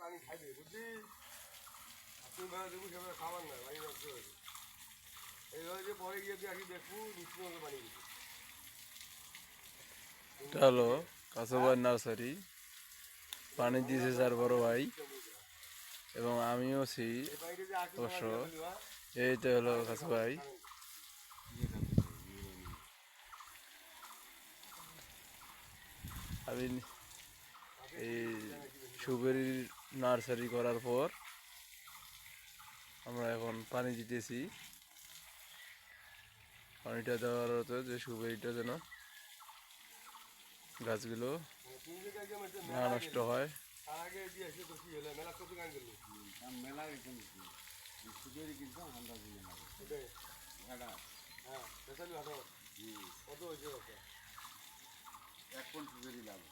পানি খাইবে বুঝলি তুমি বেলা দেবো সেভাবে খাবার না পানি নষ্ট হয়েছে এইভাবে যে পরে গিয়ে তুই আসি দেখবো মিষ্টি মতো পানি দিতে এটা হলো কাঁচাবাই নার্সারি। পানি দিয়েছে যার বড় ভাই এবং আমিও আছি এই পানিটা যে আসতে অবশ্য। দিয়ে ফেলবি হ্যাঁ এইটা হলো কাঁচাবাই। আমি এই সুবেরি নার্সারি করার পর আমরা এখন পানি দিতেছি। পানিটা দেওয়ার হতো যে সুবেরিটা যেন গাছগুলো তুমি যে একদম না মেলা নষ্ট গেলি হয়। তার আগে দিয়ে এসে তো কি হলো মেলা কত গান গেলি মেলা একদম সুদের কিন্তু আমরা দিলে লাগে ওটাই ভাড়া হ্যাঁ বেতালি ভালো কত হয়েছে ওটা 1 কোটি সুদেরই লাগে।